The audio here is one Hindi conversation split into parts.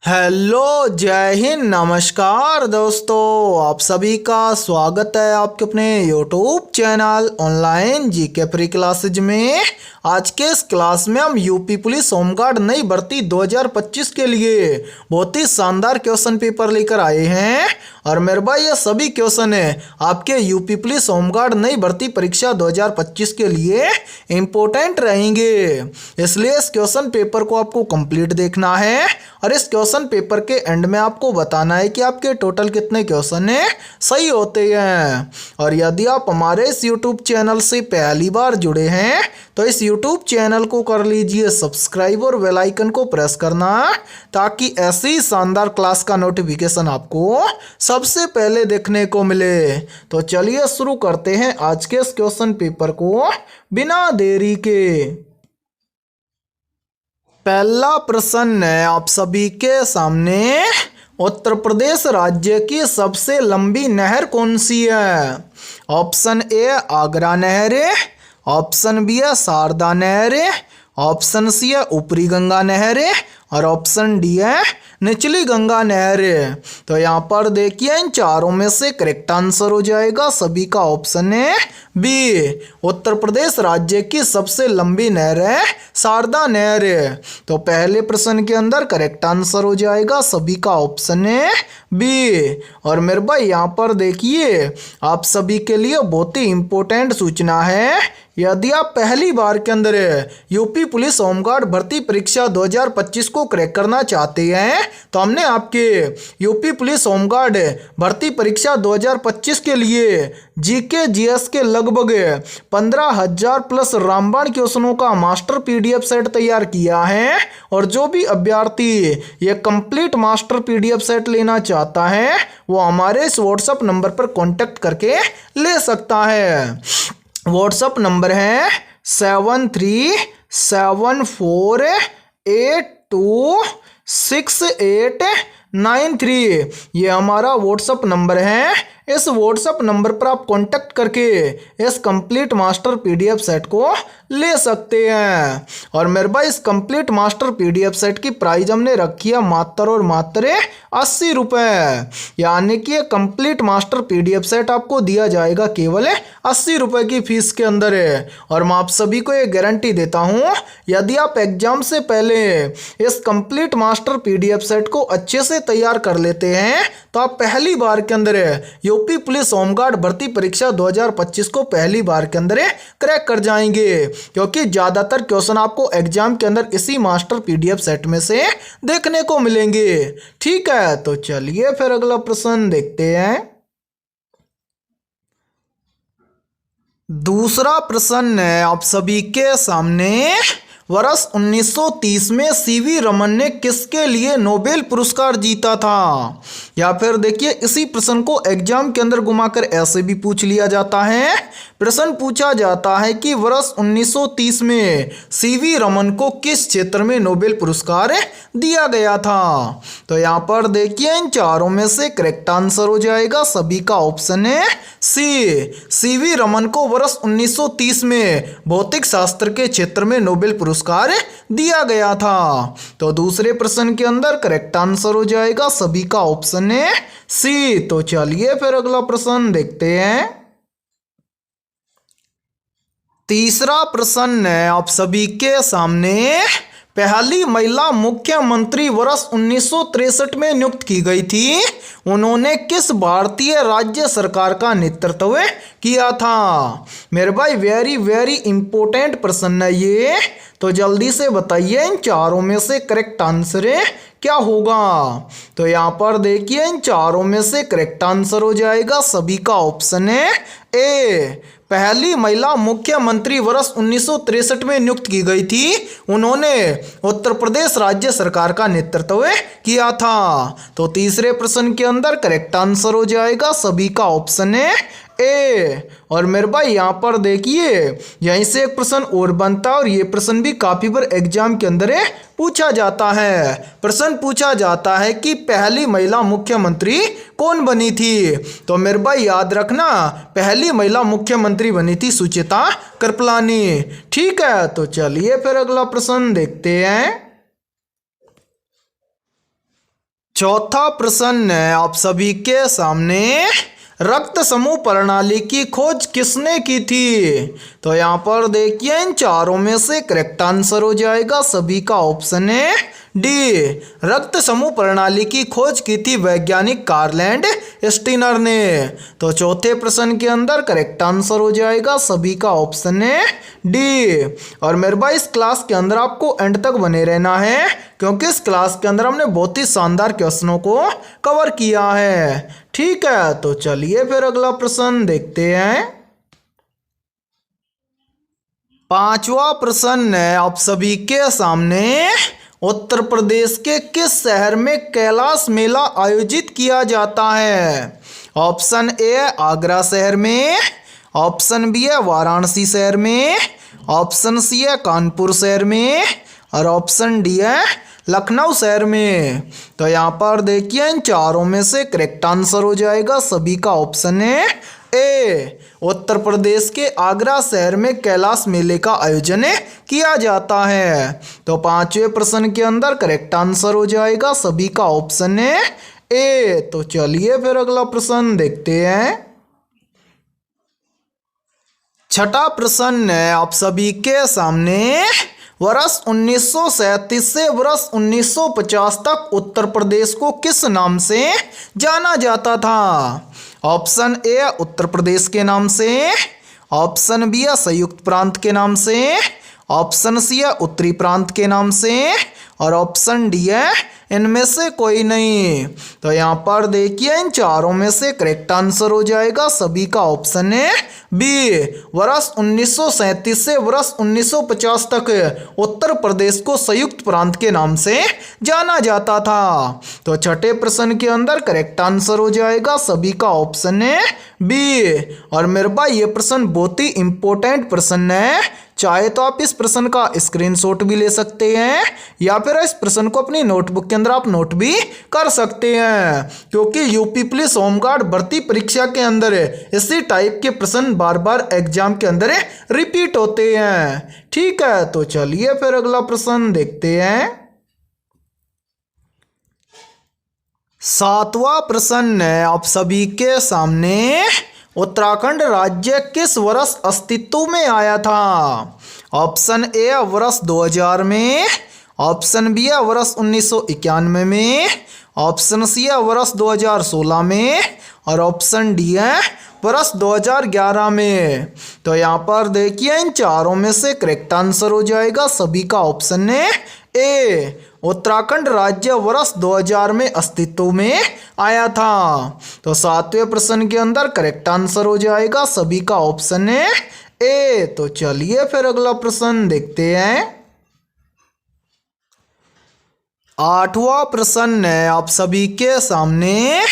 हेलो, जय हिंद, नमस्कार दोस्तों। आप सभी का स्वागत है आपके अपने YouTube channel online GK free classes में। आज के इस क्लास में हम यूपी पुलिस होमगार्ड नई भर्ती 2025 के लिए बहुत ही शानदार क्वेश्चन पेपर लेकर आए हैं। और मेरे भाई ये सभी क्वेश्चन है आपके यूपी पुलिस होमगार्ड नई भर्ती परीक्षा 2025 के लिए इम्पोर्टेंट रहेंगे, इसलिए इस क्वेश्चन पेपर को आपको कंप्लीट देखना है। और इस क्वेश्चन पेपर के एंड में आपको बताना है कि आपके टोटल कितने क्वेश्चन है सही होते हैं। और यदि आप हमारे इस यूट्यूब चैनल से पहली बार जुड़े हैं तो इस यूट्यूब चैनल को कर लीजिए सब्सक्राइब और बेल आइकन को प्रेस करना, ताकि ऐसी शानदार क्लास का नोटिफिकेशन आपको सबसे पहले देखने को मिले। तो चलिए शुरू करते हैं आज के इस क्वेश्चन पेपर को बिना देरी के। पहला प्रश्न है आप सभी के सामने, उत्तर प्रदेश राज्य की सबसे लंबी नहर कौन सी है? ऑप्शन ए आगरा नहर, ऑप्शन बी है शारदा नहर, ऑप्शन सी है ऊपरी गंगा नहर और ऑप्शन डी है निचली गंगा नहर। तो यहाँ पर देखिए इन चारों में से करेक्ट आंसर हो जाएगा सभी का ऑप्शन है बी। उत्तर प्रदेश राज्य की सबसे लंबी नहर है शारदा नहर। तो पहले प्रश्न के अंदर करेक्ट आंसर हो जाएगा सभी का ऑप्शन है बी। और मेरे भाई यहाँ पर देखिए आप सभी के लिए बहुत ही इंपॉर्टेंट सूचना है। यदि आप पहली बार के अंदर यूपी पुलिस होमगार्ड भर्ती परीक्षा 2025 को क्रैक करना चाहते हैं तो हमने आपके यूपी पुलिस होमगार्ड भर्ती परीक्षा 2025 के लिए जीके जीएस के लगभग 15,000 प्लस रामबाण क्वेश्चनों का मास्टर पीडीएफ सेट तैयार किया है। और जो भी अभ्यर्थी ये कंप्लीट मास्टर पीडीएफ सेट लेना चाहता है वो हमारे इस व्हाट्सएप नंबर पर कॉन्टेक्ट करके ले सकता है। व्हाट्सएप नंबर है 7374826893। ये हमारा व्हाट्सएप नंबर है। इस व्हाट्सएप नंबर पर आप कांटेक्ट करके इस कंप्लीट मास्टर पीडीएफ सेट को ले सकते हैं। और मेरे भाई इस कंप्लीट मास्टर पीडीएफ सेट की प्राइस हमने रखी है मात्र और मात्र 80 रुपये, यानी कि ये कंप्लीट मास्टर पीडीएफ सेट आपको दिया जाएगा केवल 80 रुपये की फीस के अंदर है। और मैं आप सभी को ये गारंटी देता हूँ यदि आप एग्जाम से पहले इस कंप्लीट मास्टर पीडीएफ सेट को अच्छे से तैयार कर लेते हैं तो आप पहली बार के अंदर यूपी पुलिस होमगार्ड भर्ती परीक्षा 2025 को पहली बार के अंदर क्रैक कर जाएंगे, क्योंकि ज्यादातर क्वेश्चन आपको एग्जाम के अंदर इसी मास्टर पीडीएफ सेट में से देखने को मिलेंगे। ठीक है, तो चलिए फिर अगला प्रश्न देखते हैं। दूसरा प्रश्न है आप सभी के सामने, वर्ष 1930 में सीवी रमन ने किसके लिए नोबेल पुरस्कार जीता था? या फिर देखिए इसी प्रश्न को एग्जाम के अंदर घुमाकर ऐसे भी पूछ लिया जाता है। प्रश्न पूछा जाता है कि वर्ष 1930 में सीवी रमन को किस क्षेत्र में नोबेल पुरस्कार दिया गया था? तो यहाँ पर देखिए इन चारों में से करेक्ट आंसर हो जाएगा सभी का ऑप्शन है सी। सीवी रमन को वर्ष 1930 में भौतिक शास्त्र के क्षेत्र में नोबेल पुरस्कार दिया गया था। तो दूसरे प्रश्न के अंदर करेक्ट आंसर हो जाएगा सभी का ऑप्शन है सी। तो चलिए फिर अगला प्रश्न देखते हैं। तीसरा प्रश्न है आप सभी के सामने, पहली महिला मुख्यमंत्री वर्ष 1963 में नियुक्त की गई थी, उन्होंने किस भारतीय राज्य सरकार का नेतृत्व किया था? मेरे भाई वेरी वेरी इंपॉर्टेंट प्रश्न है ये, तो जल्दी से बताइए इन चारों में से करेक्ट आंसर क्या होगा? तो यहाँ पर देखिए इन चारों में से करेक्ट आंसर हो जाएगा सभी का ऑप्शन है ए। पहली महिला मुख्यमंत्री वर्ष 1963 में नियुक्त की गई थी, उन्होंने उत्तर प्रदेश राज्य सरकार का नेतृत्व किया था। तो तीसरे प्रश्न के अंदर करेक्ट आंसर हो जाएगा सभी का ऑप्शन है ए। और मेरे भाई यहाँ पर देखिए यहीं से एक प्रश्न और बनता है, और ये प्रश्न भी काफी बार एग्जाम के अंदर पूछा जाता है। प्रश्न पूछा जाता है कि पहली महिला मुख्यमंत्री कौन बनी थी? तो मेरे भाई याद रखना पहली महिला मुख्यमंत्री बनी थी सुचित्रा कृपलानी। ठीक है, तो चलिए फिर अगला प्रश्न देखते हैं। चौथा प्रश्न है आप सभी के सामने, रक्त समूह प्रणाली की खोज किसने की थी? तो यहाँ पर देखिए इन चारों में से करेक्ट आंसर हो जाएगा सभी का ऑप्शन है डी। रक्त समूह प्रणाली की खोज की थी वैज्ञानिक कार्ल एंड स्टीनर ने। तो चौथे प्रश्न के अंदर करेक्ट आंसर हो जाएगा सभी का ऑप्शन है डी। और मेरे भाई इस क्लास के अंदर आपको एंड तक बने रहना है, क्योंकि इस क्लास के अंदर हमने बहुत ही शानदार क्वेश्चनों को कवर किया है। ठीक है, तो चलिए फिर अगला प्रश्न देखते हैं। पांचवा प्रश्न है आप सभी के सामने, उत्तर प्रदेश के किस शहर में कैलाश मेला आयोजित किया जाता है? ऑप्शन ए आगरा शहर में, ऑप्शन बी है वाराणसी शहर में, ऑप्शन सी है कानपुर शहर में, और ऑप्शन डी है लखनऊ शहर में। तो यहाँ पर देखिए इन चारों में से करेक्ट आंसर हो जाएगा सभी का ऑप्शन है ए। उत्तर प्रदेश के आगरा शहर में कैलाश मेले का आयोजन किया जाता है। तो पांचवें प्रश्न के अंदर करेक्ट आंसर हो जाएगा सभी का ऑप्शन है ए। तो चलिए फिर अगला प्रश्न देखते हैं। छठा प्रश्न है आप सभी के सामने, वर्ष 1937 से वर्ष 1950 तक उत्तर प्रदेश को किस नाम से जाना जाता था? ऑप्शन ए उत्तर प्रदेश के नाम से, ऑप्शन बी संयुक्त प्रांत के नाम से, ऑप्शन सी उत्तरी प्रांत के नाम से, और ऑप्शन डी है इनमें से कोई नहीं। तो यहाँ पर देखिए इन चारों में से करेक्ट आंसर हो जाएगा सभी का ऑप्शन है बी। वर्ष 1937 से वर्ष 1950 तक उत्तर प्रदेश को संयुक्त प्रांत के नाम से जाना जाता था। तो छठे प्रश्न के अंदर करेक्ट आंसर हो जाएगा सभी का ऑप्शन है बी। और मेरे भाई ये प्रश्न बहुत ही इंपॉर्टेंट प्रश्न है, चाहे तो आप इस प्रश्न का स्क्रीनशॉट भी ले सकते हैं या फिर इस प्रश्न को अपनी नोटबुक के अंदर आप नोट भी कर सकते हैं, क्योंकि यूपी पुलिस होमगार्ड भर्ती परीक्षा के अंदर इसी टाइप के प्रश्न बार बार एग्जाम के अंदर रिपीट होते हैं। ठीक है, तो चलिए फिर अगला प्रश्न देखते हैं। सातवां प्रश्न है आप सभी के सामने, उत्तराखंड राज्य किस वर्ष अस्तित्व में आया था? ऑप्शन ए वर्ष 2000 में, ऑप्शन बी वर्ष 1991 में, ऑप्शन सी वर्ष 2016 में, और ऑप्शन डी है वर्ष 2011 में। तो यहाँ पर देखिए इन चारों में से करेक्ट आंसर हो जाएगा सभी का ऑप्शन है ए। उत्तराखंड राज्य वर्ष 2000 में अस्तित्व में आया था। तो सातवें प्रश्न के अंदर करेक्ट आंसर हो जाएगा सभी का ऑप्शन है ए। तो चलिए फिर अगला प्रश्न देखते हैं। आठवां प्रश्न है आप सभी के सामने,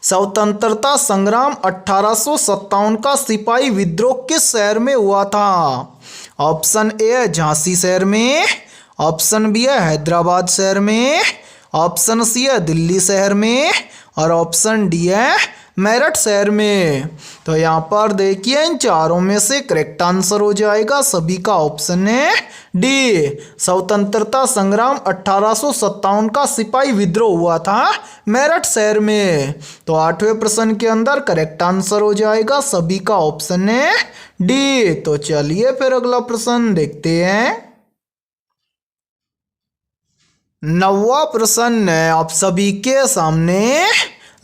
स्वतंत्रता संग्राम 1857 का सिपाही विद्रोह किस शहर में हुआ था? ऑप्शन ए है झांसी शहर में, ऑप्शन बी है हैदराबाद शहर में, ऑप्शन सी है दिल्ली शहर में, और ऑप्शन डी है मेरठ शहर में। तो यहाँ पर देखिए इन चारों में से करेक्ट आंसर हो जाएगा सभी का ऑप्शन है डी। स्वतंत्रता संग्राम 1857 का सिपाही विद्रोह हुआ था मेरठ शहर में। तो आठवें प्रश्न के अंदर करेक्ट आंसर हो जाएगा सभी का ऑप्शन है डी। तो चलिए फिर अगला प्रश्न देखते हैं। नौवां प्रश्न है आप सभी के सामने,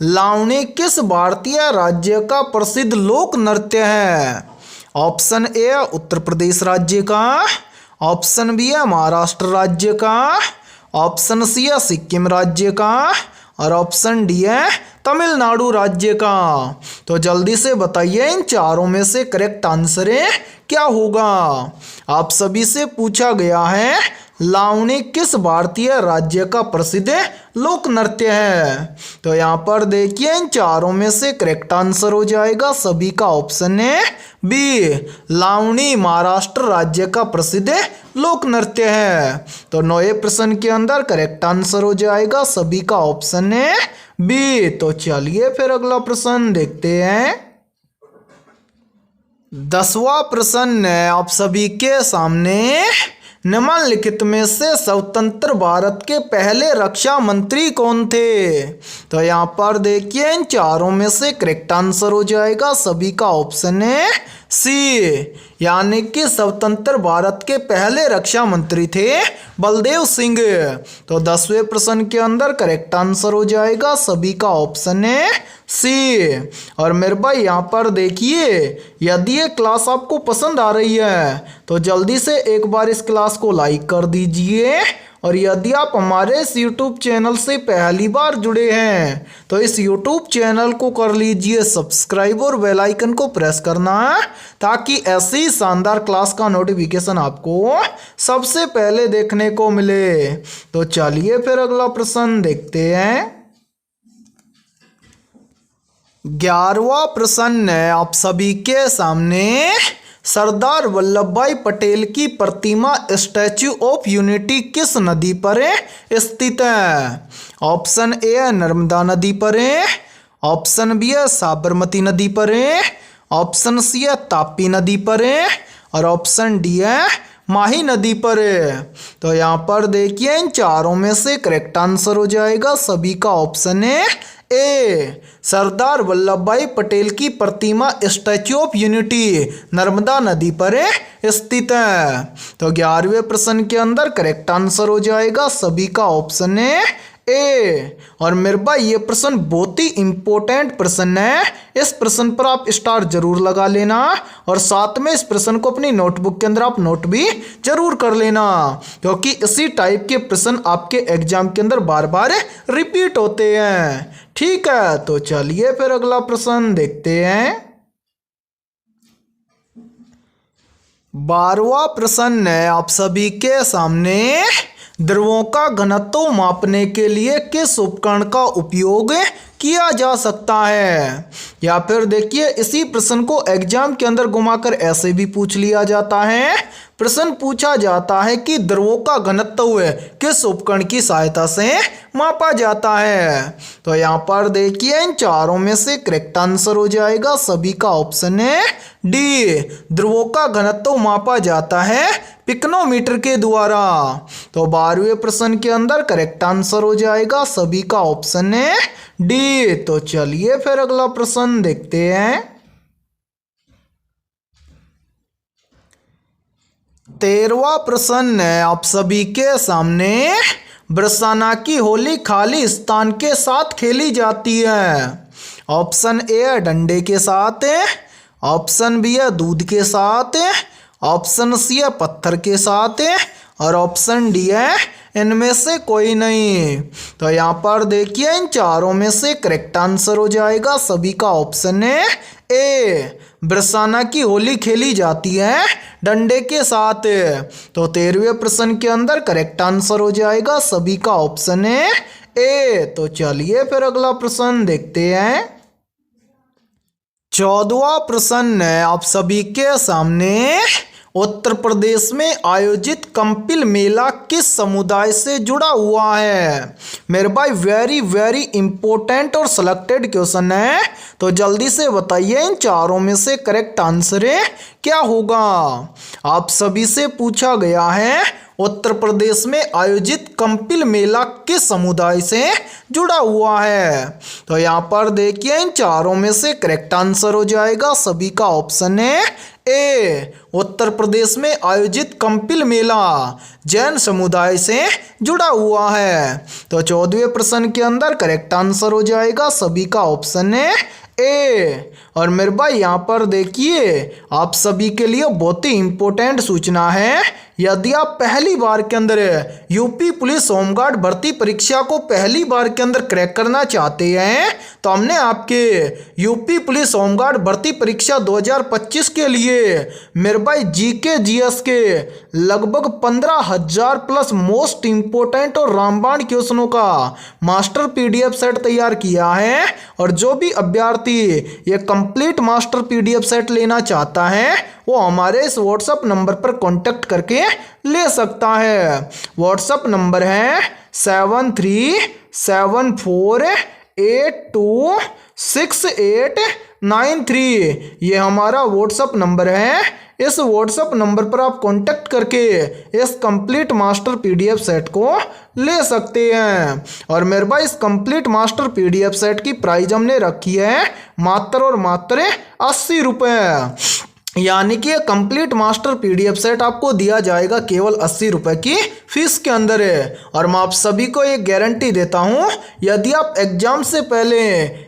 लावणी किस भारतीय राज्य का प्रसिद्ध लोक नृत्य है? ऑप्शन ए उत्तर प्रदेश राज्य का, ऑप्शन बी है महाराष्ट्र राज्य का, ऑप्शन सी है सिक्किम राज्य का, और ऑप्शन डी है तमिलनाडु राज्य का। तो जल्दी से बताइए इन चारों में से करेक्ट आंसर क्या होगा। आप सभी से पूछा गया है लावणी किस भारतीय राज्य का प्रसिद्ध लोक नृत्य है। तो यहाँ पर देखिए इन चारों में से करेक्ट आंसर हो जाएगा सभी का ऑप्शन है बी। लावणी महाराष्ट्र राज्य का प्रसिद्ध लोक नृत्य है। तो नौवें प्रश्न के अंदर करेक्ट आंसर हो जाएगा सभी का ऑप्शन है बी। तो चलिए फिर अगला प्रश्न देखते हैं। 10वां प्रश्न है आप सभी के सामने, निम्नलिखित में से स्वतंत्र भारत के पहले रक्षा मंत्री कौन थे? तो यहाँ पर देखिए इन चारों में से करेक्ट आंसर हो जाएगा सभी का ऑप्शन है सी, यानी कि स्वतंत्र भारत के पहले रक्षा मंत्री थे बलदेव सिंह। तो 10वें प्रश्न के अंदर करेक्ट आंसर हो जाएगा सभी का ऑप्शन है सी। और मेरे भाई यहाँ पर देखिए, यदि ये क्लास आपको पसंद आ रही है तो जल्दी से एक बार इस क्लास को लाइक कर दीजिए, और यदि आप हमारे इस YouTube चैनल से पहली बार जुड़े हैं तो इस YouTube चैनल को कर लीजिए सब्सक्राइब और बेल आइकन को प्रेस करना, ताकि ऐसी शानदार क्लास का नोटिफिकेशन आपको सबसे पहले देखने को मिले। तो चलिए फिर अगला प्रश्न देखते हैं। 11वां प्रश्न है आप सभी के सामने। सरदार वल्लभ भाई पटेल की प्रतिमा स्टैच्यू ऑफ यूनिटी किस नदी पर स्थित है? ऑप्शन ए है नर्मदा नदी पर है, ऑप्शन बी है साबरमती नदी पर है, ऑप्शन सी है तापी नदी पर है, और ऑप्शन डी है माही नदी पर है। तो यहाँ पर देखिए इन चारों में से करेक्ट आंसर हो जाएगा सभी का ऑप्शन है ए, सरदार वल्लभ भाई पटेल की प्रतिमा स्टैच्यू ऑफ यूनिटी नर्मदा नदी पर स्थित है। तो 11वें प्रश्न के अंदर करेक्ट आंसर हो जाएगा सभी का ऑप्शन है ए। और मेरे भाई ये प्रश्न बहुत ही इंपॉर्टेंट प्रश्न है, इस प्रश्न पर आप स्टार जरूर लगा लेना, और साथ में इस प्रश्न को अपनी नोटबुक के अंदर आप नोट भी जरूर कर लेना, क्योंकि इसी टाइप के प्रश्न आपके एग्जाम के अंदर बार बार रिपीट होते हैं। ठीक है, तो चलिए फिर अगला प्रश्न देखते हैं। 12वां प्रश्न है आप सभी के सामने। द्रवों का घनत्व मापने के लिए किस उपकरण का उपयोग किया जा सकता है? या फिर देखिए इसी प्रश्न को एग्जाम के अंदर घुमाकर ऐसे भी पूछ लिया जाता है। प्रश्न पूछा जाता है कि द्रवों का घनत्व किस उपकरण की सहायता से मापा जाता है? तो यहाँ पर देखिए इन चारों में से करेक्ट आंसर हो जाएगा सभी का ऑप्शन है डी, द्रवों का घनत्व मापा जाता है पिकनोमीटर के द्वारा। तो 12वें प्रश्न के अंदर करेक्ट आंसर हो जाएगा सभी का ऑप्शन है डी। तो चलिए फिर अगला प्रश्न देखते हैं। 13वां प्रश्न है आप सभी के सामने। बरसाना की होली खाली स्थान के साथ खेली जाती है। ऑप्शन ए है डंडे के साथ, ऑप्शन बी है दूध के साथ, ऑप्शन सी है पत्थर के साथ, और ऑप्शन डी है इनमें से कोई नहीं। तो यहाँ पर देखिए इन चारों में से करेक्ट आंसर हो जाएगा सभी का ऑप्शन है ए, बरसाना की होली खेली जाती है डंडे के साथ। तो 13वें प्रश्न के अंदर करेक्ट आंसर हो जाएगा सभी का ऑप्शन है ए। तो चलिए फिर अगला प्रश्न देखते हैं। 14वां प्रश्न है आप सभी के सामने। उत्तर प्रदेश में आयोजित कंपिल मेला किस समुदाय से जुड़ा हुआ है? मेरे भाई वेरी इंपॉर्टेंट और सिलेक्टेड क्वेश्चन है, तो जल्दी से बताइए इन चारों में से करेक्ट आंसर क्या होगा। आप सभी से पूछा गया है उत्तर प्रदेश में आयोजित कंपिल मेला किस समुदाय से जुड़ा हुआ है? तो यहाँ पर देखिए इन चारों में से करेक्ट आंसर हो जाएगा सभी का ऑप्शन है ए, उत्तर प्रदेश में आयोजित कंपिल मेला जैन समुदाय से जुड़ा हुआ है। तो 14वें प्रश्न के अंदर करेक्ट आंसर हो जाएगा सभी का ऑप्शन है ए। और मेरे भाई यहाँ पर देखिए आप सभी के लिए बहुत ही इंपॉर्टेंट सूचना है। यदि आप पहली बार के अंदर यूपी पुलिस होमगार्ड भर्ती परीक्षा को पहली बार के अंदर क्रैक करना चाहते हैं, तो हमने आपके यूपी पुलिस होमगार्ड भर्ती परीक्षा 2025 के लिए मेरे भाई जीके जीएस के लगभग 15,000 प्लस मोस्ट इंपोर्टेंट और रामबाण क्वेश्चनों का मास्टर पीडीएफ सेट तैयार किया है। और जो भी अभ्यर्थी ये कंप्लीट मास्टर पीडीएफ सेट लेना चाहता है वो हमारे इस व्हाट्सएप नंबर पर कांटेक्ट करके ले सकता है। व्हाट्सएप नंबर है 7374826893। ये हमारा व्हाट्सएप नंबर है। इस व्हाट्सएप नंबर पर आप कांटेक्ट करके इस कंप्लीट मास्टर पीडीएफ सेट को ले सकते हैं। और मेरे भाई इस कंप्लीट मास्टर पीडीएफ सेट की प्राइस हमने रखी है मात्र और मात्र 80 रुपये। यानी कि ये कंप्लीट मास्टर पीडीएफ सेट आपको दिया जाएगा केवल 80 रुपये की फीस के अंदर है। और मैं आप सभी को एक गारंटी देता हूँ, यदि आप एग्जाम से पहले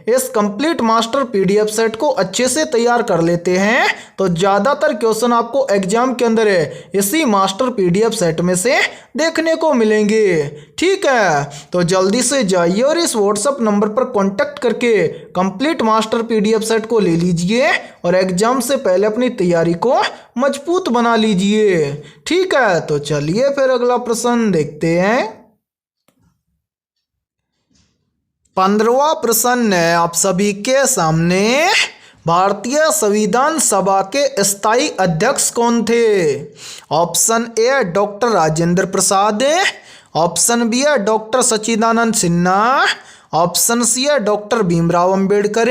इस कंप्लीट मास्टर पीडीएफ सेट को अच्छे से तैयार कर लेते हैं तो ज़्यादातर क्वेश्चन आपको एग्जाम के अंदर इसी मास्टर पीडीएफ सेट में से देखने को मिलेंगे। ठीक है, तो जल्दी से जाइए और इस व्हाट्सएप नंबर पर कॉन्टैक्ट करके कंप्लीट मास्टर पीडीएफ सेट को ले लीजिए और एग्जाम से पहले अपनी तैयारी को मजबूत बना लीजिए। ठीक है, तो चलिए फिर अगला प्रश्न देखते हैं। 15वां प्रश्न है आप सभी के सामने, भारतीय संविधान सभा के स्थायी अध्यक्ष कौन थे? Option A doctor Rajendra Prasad, option B है doctor Sachchidanand Sinha, option C है डॉक्टर भीमराव अंबेडकर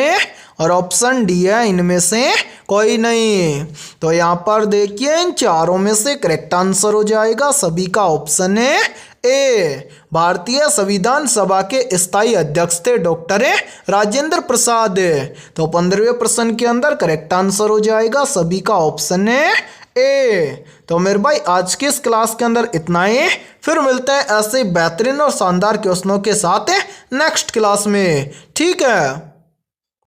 और ऑप्शन डी है इनमें से कोई नहीं। तो यहाँ पर देखिए इन चारों में से करेक्ट आंसर हो जाएगा सभी का ऑप्शन है ए। भारतीय संविधान सभा के स्थायी अध्यक्ष थे डॉक्टर राजेंद्र प्रसाद। तो 15वें प्रश्न के अंदर करेक्ट आंसर हो जाएगा सभी का ऑप्शन है ए। तो मेरे भाई आज की इस क्लास के अंदर इतना ही, फिर मिलते हैं ऐसे बेहतरीन और शानदार क्वेश्चनों के साथ नेक्स्ट क्लास में। ठीक है।